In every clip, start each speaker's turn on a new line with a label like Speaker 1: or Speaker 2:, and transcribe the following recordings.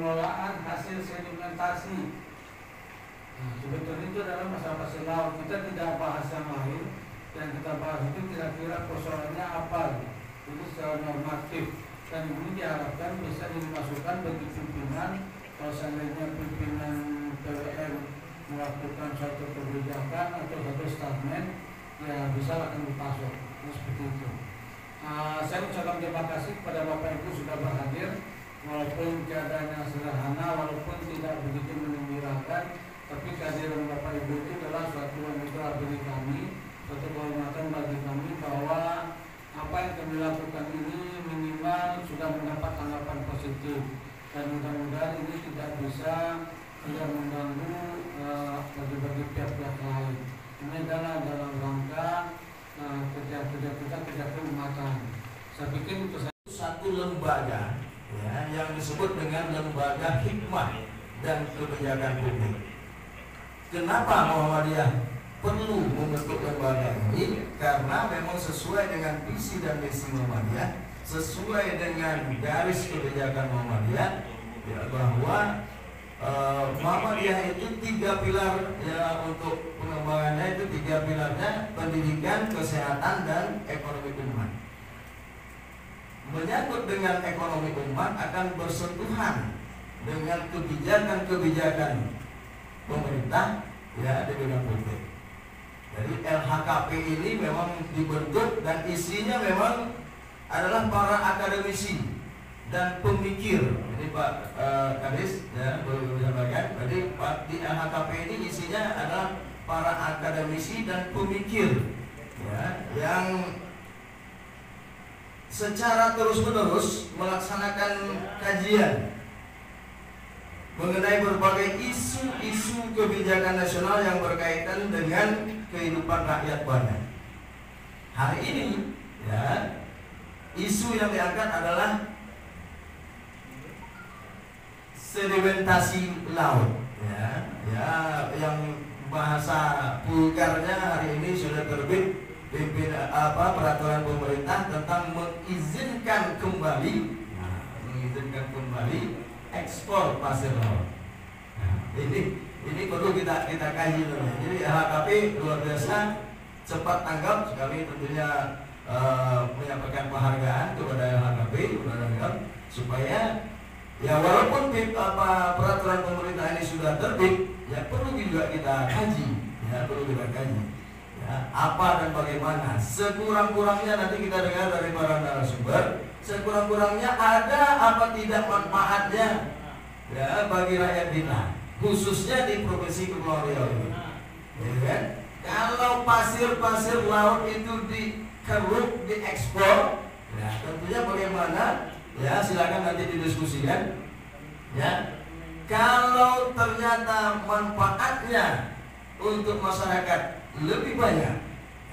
Speaker 1: pengelolaan hasil sedimentasi. Nah, sebetulnya itu adalah masalah pasir laut. Kita tidak bahas yang lain, yang kita bahas itu kira-kira persoalannya apa. Itu secara normatif, dan ini diharapkan bisa dimasukkan bagi pimpinan. Kalau seandainya pimpinan PWM melakukan suatu kebijakan atau satu statement, ya bisa akan dipasok. Seperti itu. Saya ucapkan terima kasih kepada Bapak Ibu sudah berhadir, walaupun keadaannya sederhana, walaupun tidak begitu menggembirakan, tapi kehadiran Bapak Ibu itu adalah suatu anugerah bagi kami, suatu kehormatan bagi kami bahwa apa yang kami lakukan ini minimal sudah mendapat tanggapan positif, dan mudah-mudahan ini tidak mengganggu bagi pihak-pihak lain. Ini adalah dalam rangka kerja-kerja kita, kerja keumatan. Saya pikir itu
Speaker 2: satu lembaga ya, yang disebut dengan lembaga hikmah dan kebijakan publik. Kenapa Muhammadiyah perlu membentuk lembaga ini? Karena memang sesuai dengan visi dan misi Muhammadiyah, sesuai dengan garis kebijakan Muhammadiyah, ya, bahwa Muhammadiyah itu 3 pilar ya, untuk pengembangannya itu 3 pilarnya: pendidikan, kesehatan, dan ekonomi umat. Menyangkut dengan ekonomi umat akan bersentuhan dengan kebijakan-kebijakan pemerintah ya di bidang politik. Jadi LHKP ini memang dibentuk dan isinya memang adalah para akademisi dan pemikir. Jadi Pak Kadis ya boleh disampaikan. Jadi di LHKP ini isinya adalah para akademisi dan pemikir ya, yang secara terus-menerus melaksanakan kajian mengenai berbagai isu-isu kebijakan nasional yang berkaitan dengan kehidupan rakyat banyak. Hari ini ya, isu yang diangkat adalah sedimentasi laut ya, yang bahasa vulgarnya hari ini sudah terbit peraturan pemerintah tentang mengizinkan kembali ekspor pasir laut. Nah, ini perlu kita kaji dulu. Jadi LHKP luar biasa cepat tanggap. Kami tentunya menyampaikan penghargaan kepada LHKP supaya ya walaupun peraturan pemerintah ini sudah terbit, ya perlu juga kita kaji, ya apa dan bagaimana. Sekurang-kurangnya nanti kita dengar dari para narasumber, sekurang-kurangnya ada apa tidak manfaatnya ya bagi rakyat kita, khususnya di Provinsi Kepulauan Riau ini. Ya kan? Kalau pasir-pasir laut itu dikeruk, diekspor, ya tentunya bagaimana? Ya silakan nanti didiskusikan. Ya, kalau ternyata manfaatnya untuk masyarakat lebih banyak,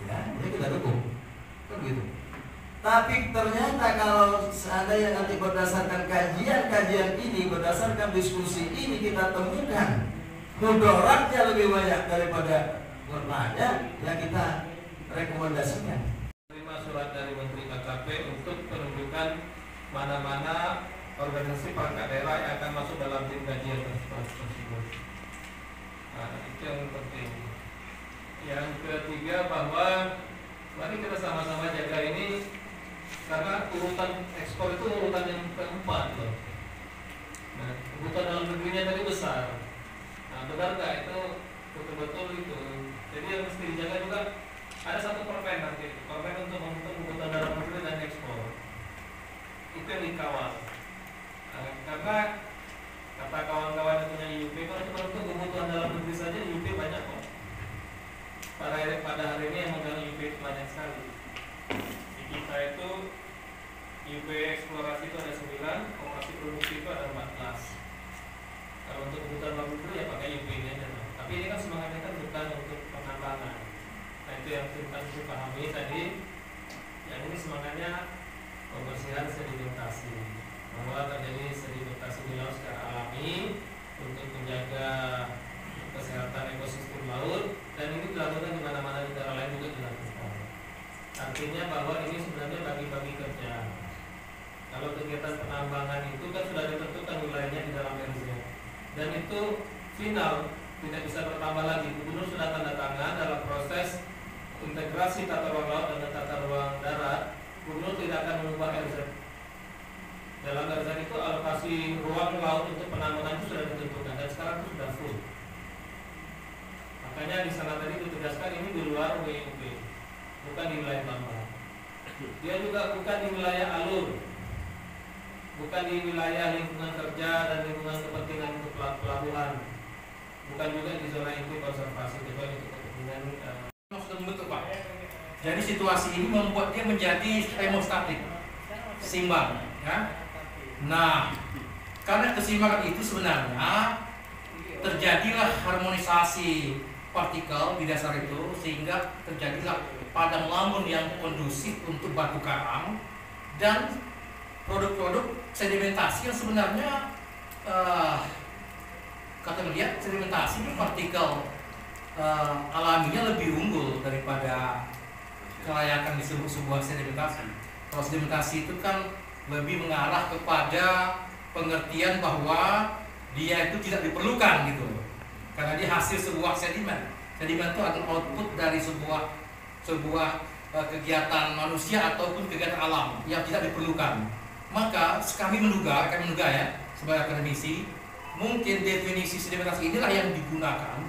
Speaker 2: ya kita dukung, kan gitu. Tapi ternyata kalau seandainya nanti berdasarkan kajian-kajian ini, berdasarkan diskusi ini kita temukan mudaratnya lebih banyak daripada manfaatnya, ya kita rekomendasikan.
Speaker 3: Terima surat dari Menteri KKP untuk penunjukan mana-mana organisasi perangkat daerah yang akan masuk dalam tim kajian tersebut. Nah, itu yang penting. Yang ketiga, bahwa mari kita sama-sama jaga ini, karena urutan ekspor itu urutan yang keempat loh. Nah, urutan dalam negerinya tadi besar. Nah, benar nggak itu betul-betul itu? Jadi yang mesti dijaga juga ada satu permen nanti, permen untuk urutan dalam negeri dan ekspor. Itu yang dikawal. Nah, karena kata kawan-kawan yang punya IUP, kalau kita untuk kebutuhan dalam negeri saja IUP banyak kok. Pada hari ini yang megang IUP banyak sekali. Di kita itu IUP eksplorasi itu ada 9, operasi produksi itu ada 14. Kalau untuk kebutuhan dalam negeri ya pakai IUP ini aja. Tapi ini kan semangatnya kan bukan untuk penambangan. Nah itu yang kita pahami tadi. Yang ini semangatnya pembersihan sedimentasi, bahwa terjadi sedimentasi di laut secara alami untuk menjaga kesehatan ekosistem laut, dan ini dilakukan di mana-mana di negara lain juga dilakukan. Artinya bahwa ini sebenarnya bagi-bagi kerja. Kalau kegiatan penambangan itu kan sudah ditentukan wilayahnya di dalam itu final, tidak bisa bertambah lagi. Gubernur sudah tanda tangan dalam proses integrasi tata ruang laut dan tata ruang darat. Gubernur tidak akan mengubah RZ. Dalam RZ itu alokasi ruang laut untuk penambangan itu sudah ditentukan dan sekarang itu sudah full. Makanya di sana tadi ditegaskan ini di luar WUP, bukan di wilayah tambang. Dia juga bukan di wilayah alur, bukan di wilayah lingkungan kerja dan lingkungan kepentingan untuk pelabuhan, bukan juga di zona inti konservasi, kecuali untuk kepentingan
Speaker 4: sudah membentuk, Pak. Jadi situasi ini membuat dia menjadi hemostatik, seimbang, ya. Nah, karena keseimbangan itu sebenarnya terjadilah harmonisasi partikel di dasar itu, sehingga terjadilah padang lamun yang kondusif untuk batu karang dan produk-produk sedimentasi yang sebenarnya kata melihat sedimentasi ini partikel alaminya lebih unggul daripada kelayakan disebut sebuah sedimentasi. Kalau sedimentasi itu kan lebih mengarah kepada pengertian bahwa dia itu tidak diperlukan gitu, karena dia hasil sebuah sedimen. Sedimen itu adalah output dari sebuah kegiatan manusia ataupun kegiatan alam yang tidak diperlukan. Maka kami menduga ya, sebagai akademisi, mungkin definisi sedimentasi inilah yang digunakan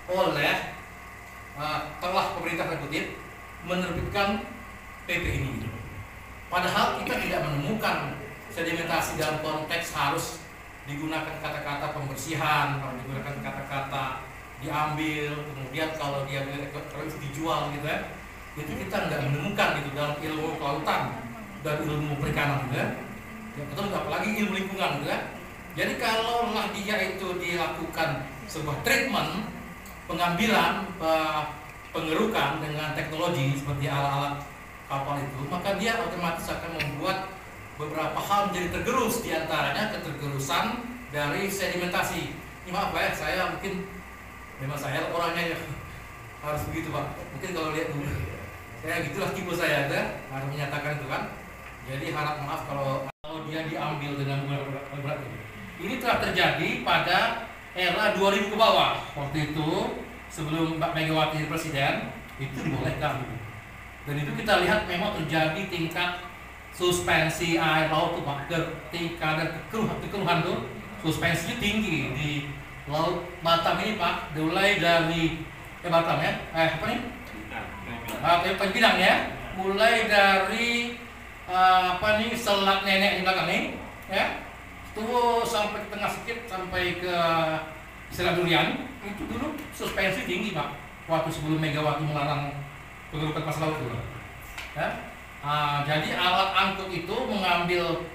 Speaker 4: oleh telah pemerintah eksekutif menerbitkan PP ini. Padahal kita tidak menemukan sedimentasi dalam konteks harus digunakan kata-kata pembersihan, kalau digunakan kata-kata diambil, kemudian kalau dia kalau itu dijual gitu ya. Itu kita nggak menemukan gitu dalam ilmu kelautan dan ilmu perikanan gitu ya. Yang betul apalagi ilmu lingkungan gitu ya. Jadi kalau lah dia itu dilakukan sebuah treatment, pengambilan, pengerukan dengan teknologi seperti alat-alat kapal itu, maka dia otomatis akan membuat beberapa hal menjadi tergerus, diantaranya ketergerusan dari sedimentasi. Ini maaf Pak ya, saya mungkin memang saya orangnya ya harus begitu Pak. Mungkin kalau lihat dulu, saya gitulah tipe saya, harus menyatakan itu kan. Jadi harap maaf kalau dia diambil dengan berat ini. Ini telah terjadi pada era 2000 ke bawah. Waktu itu sebelum Mbak Megawati jadi presiden itu dibolehkan. Dan itu kita lihat memang terjadi tingkat suspensi air laut tuh Pak, tingkat kekeruhan tuh suspensinya tinggi di laut Batam ini Pak, mulai dari Batam ya, apa nih? Pinang ya, mulai dari Selat Nenek di belakang nih, ya, tuh sampai ke tengah sedikit sampai ke Selat Durian, itu dulu suspensi tinggi Pak, waktu sebelum Megawati melarang pengerukan pasar laut dulu, ya. Jadi alat angkut itu mengambil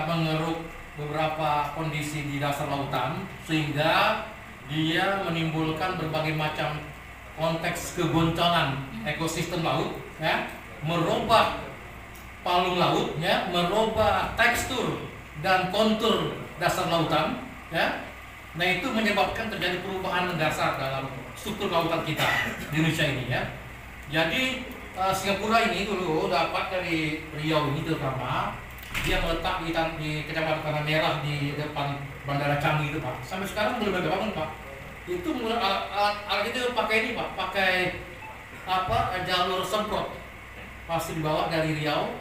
Speaker 4: mengeruk beberapa kondisi di dasar lautan sehingga dia menimbulkan berbagai macam konteks kegoncangan ekosistem laut, ya, merubah palung laut, ya, merubah tekstur dan kontur dasar lautan, ya. Nah itu menyebabkan terjadi perubahan mendasar dalam struktur lautan kita di Indonesia ini, ya. Jadi Singapura ini dulu dapat dari Riau ini terutama, dia meletak di Kecamatan Tanah Merah di depan Bandara Canggih itu Pak. Sampai sekarang belum ada bangun Pak. Itu alat itu pakai ini Pak, pakai jalur semprot. Pasti dibawa dari Riau,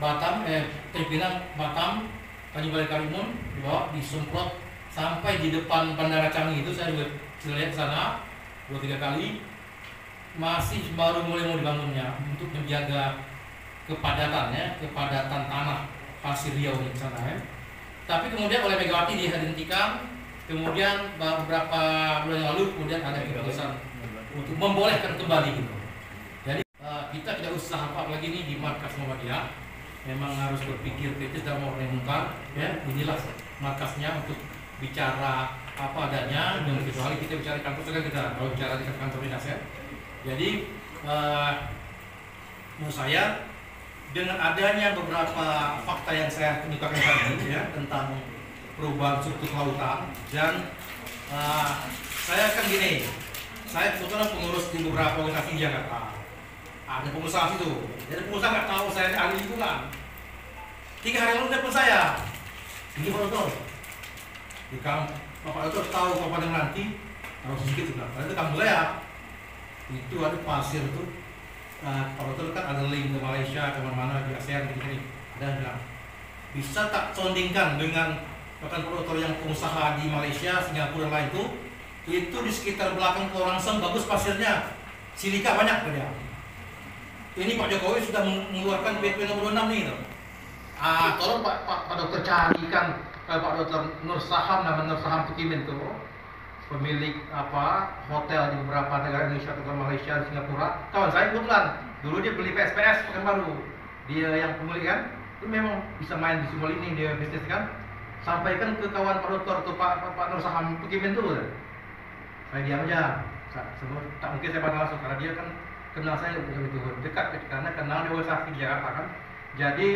Speaker 4: Batam, Terpinang, Batam, Tanjung Balai Karimun, dibawa disemprot sampai di depan Bandara Canggih itu. Saya juga lihat sana 2-3 kali. Masih baru mulai mau dibangunnya untuk menjaga kepadatannya, kepadatan tanah pasir Riau di sana, ya. Tapi kemudian oleh Megawati dihentikan. Kemudian beberapa bulan lalu kemudian ada keputusan untuk membolehkan kembali gitu. Jadi kita tidak usah apalagi ini di markas Muhammadiyah, memang harus berpikir kritis dan mau mengungkap, ya. Inilah markasnya untuk bicara apa adanya, dan kecuali kita bicara kantor saja kita kalau bicara di kantor dinas, ya. Jadi menurut saya dengan adanya beberapa fakta yang saya tunjukkan tadi, ya, tentang perubahan struktur lautan, dan saya kan gini, saya sebetulnya pengurus di beberapa organisasi di Jakarta, ada pengusaha itu, jadi pengusaha nggak tahu saya ahli lingkungan. 3 hari lalu telepon saya, ini foto, Di Bapak Dokter tahu kalau pada nanti harus sedikit juga. Kalau itu kamu lihat itu ada pasir itu. Pak Dokter kan ada link ke Malaysia, ke mana-mana di ASEAN di sini. Ada yang bilang bisa tak sondingkan dengan bahkan produktor yang pengusaha di Malaysia, Singapura dan lain itu di sekitar belakang Korangseng bagus pasirnya, silika banyak dia. Ini Pak Jokowi sudah mengeluarkan PP nomor 6 nih. Tolong Pak Dokter carikan Pak Dokter Nur Saham, nama Nur Saham Pekimin itu pemilik hotel di beberapa negara Indonesia, terutama Malaysia, Singapura. Kawan saya kebetulan dulu dia beli PSPS Pekanbaru, dia yang pemilik kan. Itu memang bisa main di semua ini dia bisnis kan. Sampaikan ke kawan Pak Dokter tuh Pak Nur Saham Pekimin tuh. Saya diam aja. Tak mungkin saya bantu langsung karena dia kan kenal saya begitu dekat karena kenal di organisasi di Jakarta kan. Jadi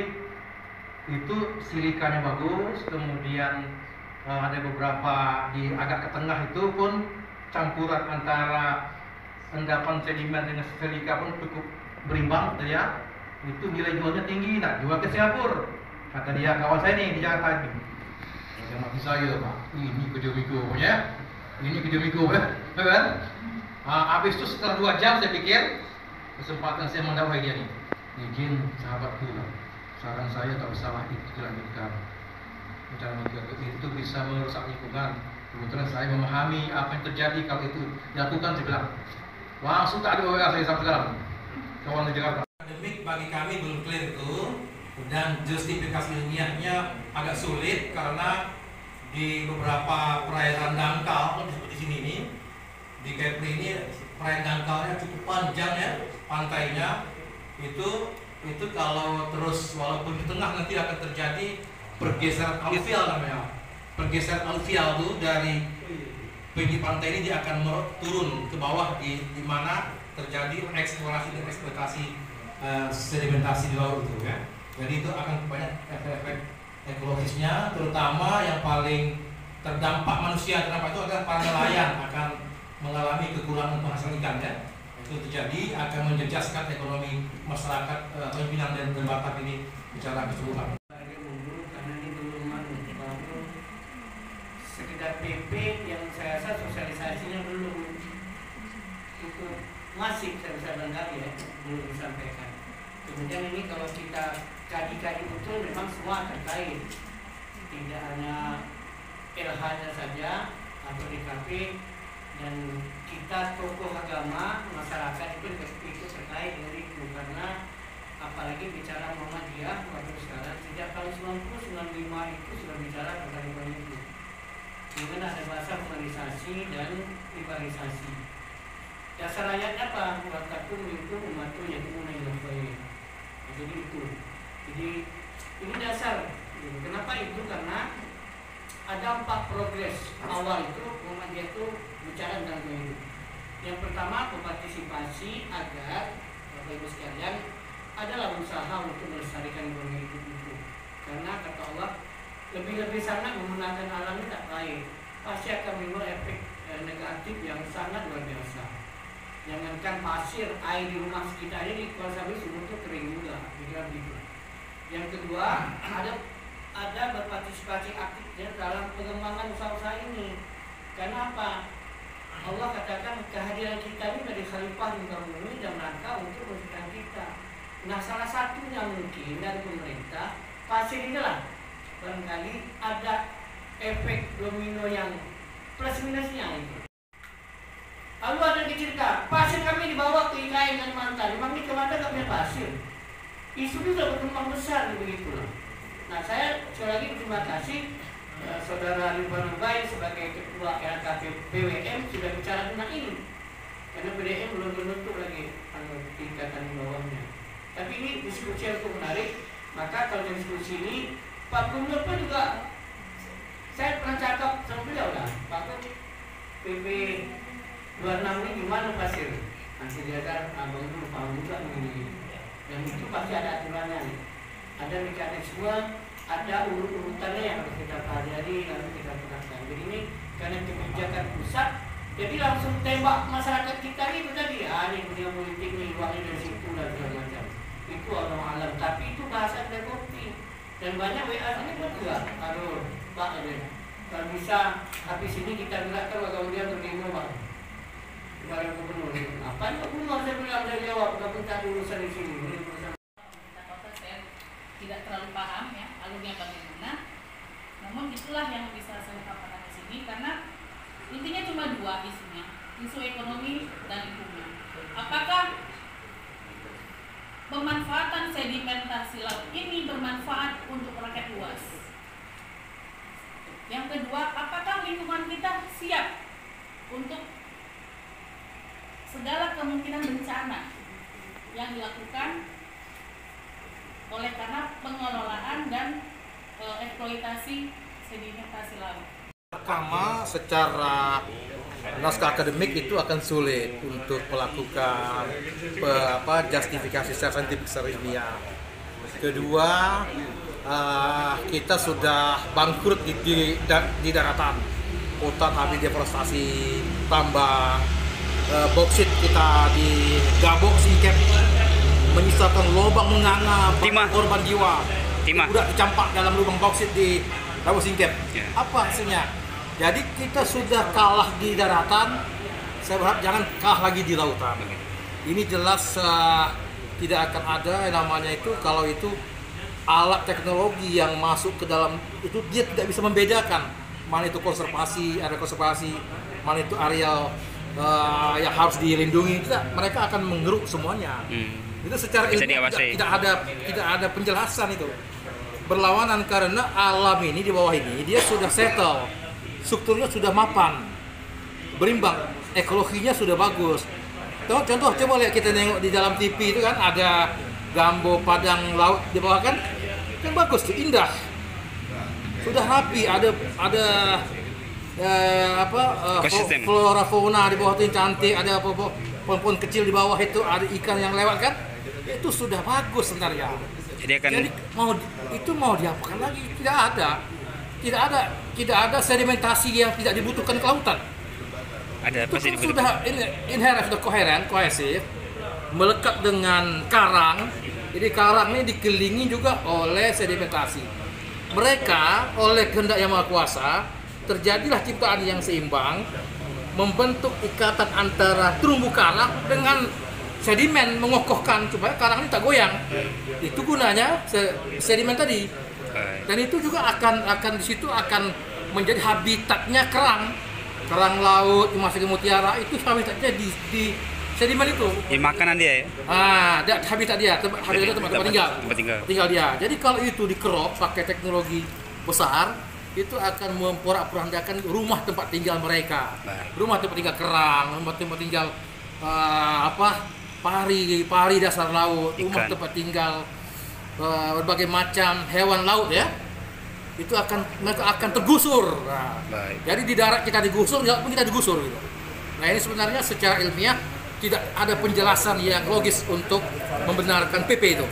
Speaker 4: itu silikanya bagus, kemudian ada beberapa di agak ke tengah itu pun campuran antara endapan sedimen dengan silika pun cukup berimbang ya. Itu nilai jualnya tinggi, nak jual ke Singapura. Kata dia kawan saya nih di Jakarta ini. Yang mati saya Pak, ini kejauh-kejauh ya. Ini kejauh-kejauh ya, kan? Habis itu setelah 2 jam saya pikir kesempatan saya mendakwai dia nih. Izin sahabatku, saran saya tak usah itu dilanjutkan. Jangan itu bisa merusak lingkungan. Kebetulan saya memahami apa yang terjadi kalau itu dilakukan. Saya bilang langsung tak ada WA saya sampai sekarang. Kawan di Jakarta.
Speaker 5: Akademik bagi kami belum clear itu, dan justifikasi ilmiahnya agak sulit karena di beberapa perairan dangkal seperti sini nih di Kepri ini perairan dangkalnya cukup panjang ya pantainya itu kalau terus walaupun di tengah nanti akan terjadi pergeseran aluvial namanya. Pergeseran aluvial itu dari pinggir pantai ini dia akan turun ke bawah di mana terjadi eksplorasi dan eksploitasi sedimentasi di laut itu ya. Jadi itu akan banyak efek-efek ekologisnya, terutama yang paling terdampak manusia terdampak itu adalah para nelayan akan mengalami kekurangan penghasilan ikan ya. Itu terjadi akan menjejaskan ekonomi masyarakat Pinang dan Batak ini secara keseluruhan.
Speaker 1: Karena ini belum sekedar PP yang saya rasa sosialisasinya belum cukup masif, saya bisa barangkali ya, belum disampaikan. Kemudian ini kalau kita kaji-kaji betul memang semua terkait, tidak hanya LH-nya saja atau DKP, dan kita tokoh agama masyarakat itu terkait dengan itu karena apalagi bicara Muhammadiyah waktu sekarang sejak tahun 90-95 itu sudah bicara tentang itu. Kemudian ada bahasa humanisasi dan liberalisasi. Dasar ayatnya apa? Watakum itu umatu yatimuna ilafai. Jadi itu. Jadi ini dasar. Kenapa itu? Karena ada 4 progres awal itu Muhammadiyah itu bicara tentang itu. Yang pertama berpartisipasi agar Bapak Ibu sekalian adalah usaha untuk melestarikan ekonomi hidup itu. Karena kata Allah lebih-lebih sangat menggunakan alam ini tak baik, pasti akan menimbulkan efek negatif yang sangat luar biasa. Jangankan pasir, air di rumah sekitar ini kalau sampai semua itu kering juga, kira begitu. Yang kedua ada berpartisipasi aktif dalam pengembangan usaha-usaha ini. Karena apa? Allah katakan kehadiran kita ini dari khalifah di muka bumi dan rangka untuk menciptakan kita. Nah, salah satunya mungkin dari pemerintah pasir inilah barangkali ada efek domino yang plus minusnya itu. Lalu ada yang cerita, pasir kami dibawa ke IKN Kalimantan, memang di Kalimantan tak punya pasir. Isu itu sudah berkembang besar begitulah. Nah, saya sekali lagi terima kasih Saudara Ridwan Nubai sebagai Ketua LKP PWM sudah bicara tentang ini. Karena PDM belum terbentuk lagi tingkatan di bawahnya. Tapi ini diskusi yang cukup menarik. Maka kalau diskusi ini Pak Gubernur pun juga, saya pernah cakap sama beliau lah, Pak Gubernur PP 26 ini gimana pasir? Nanti dia kan abang itu paham juga begini. Dan itu pasti ada aturannya nih. Ada mekanisme, ada urut-urutannya yang harus kita pelajari, lalu kita terapkan. Jadi ini karena kebijakan pusat, jadi langsung tembak masyarakat kita ini tadi, ini dunia politik nih, uangnya dari situ dan segala macam. Itu Allah alam, tapi itu bahasa dari kopi. Dan banyak WA ini pun juga, aduh Pak,
Speaker 6: Kalau bisa habis ini kita gerakkan warga dia berdemo bang. Kepada gubernur. Apa yang gubernur saya bilang saya jawab, nggak minta urusan di sini.
Speaker 7: Saya tidak terlalu paham ya alurnya bagaimana. Namun itulah yang bisa saya paparkan di sini karena intinya cuma dua isunya, isu ekonomi dan lingkungan. Apakah pemanfaatan sedimentasi laut ini bermanfaat untuk rakyat luas? Yang kedua, apakah lingkungan kita siap untuk segala kemungkinan bencana yang dilakukan oleh karena pengelolaan dan eksploitasi sedimentasi laut?
Speaker 4: Pertama, secara naskah akademik itu akan sulit untuk melakukan justifikasi secara saintifik secara ilmiah. Kedua, kita sudah bangkrut di daratan, hutan habis deforestasi, tambang, boksit kita di Gabok Singkep menyisakan lubang menganga korban jiwa. Udah dicampak dalam lubang boksit di Gabok Singkep. Apa hasilnya? Jadi kita sudah kalah di daratan, saya berharap jangan kalah lagi di lautan. Ini jelas tidak akan ada yang namanya itu, kalau itu alat teknologi yang masuk ke dalam itu dia tidak bisa membedakan mana itu konservasi, area konservasi, mana itu area yang harus dilindungi. Mereka akan mengeruk semuanya. Itu secara ilmiah tidak ada penjelasan itu. Berlawanan karena alam ini di bawah ini dia sudah settle, strukturnya sudah mapan, berimbang, ekologinya sudah bagus. Contoh coba lihat, kita nengok di dalam TV itu kan ada gambo padang laut di bawah kan bagus tuh, indah, sudah rapi, ada flora fauna di bawah itu yang cantik, ada pohon-pohon kecil di bawah itu, ada ikan yang lewat kan, itu sudah bagus sebenarnya. Jadi mau diapakan lagi? Tidak ada sedimentasi yang tidak dibutuhkan ke lautan.
Speaker 8: Ada
Speaker 4: itu kan sudah inherent, sudah kohesif, melekat dengan karang. Jadi karang ini dikelilingi juga oleh sedimentasi. Mereka oleh kehendak Yang Maha Kuasa terjadilah ciptaan yang seimbang, membentuk ikatan antara terumbu karang dengan sedimen, mengokohkan supaya karang ini tak goyang. Itu gunanya sedimen tadi. Dan itu juga akan di situ akan menjadi habitatnya kerang laut, masuk ke mutiara, itu habitatnya di sedimen itu.
Speaker 8: Ini makanan dia ya?
Speaker 4: Habitat dia, tempat tinggal dia. Jadi kalau itu dikerok pakai teknologi besar, itu akan memporak-porandakan rumah tempat tinggal mereka. Rumah tempat tinggal kerang, rumah tempat tinggal pari dasar laut, rumah tempat tinggal berbagai macam hewan laut ya. Itu mereka akan tergusur. Jadi di darat kita digusur, ya pun kita digusur gitu. Nah, ini sebenarnya secara ilmiah tidak ada penjelasan yang logis untuk membenarkan PP itu.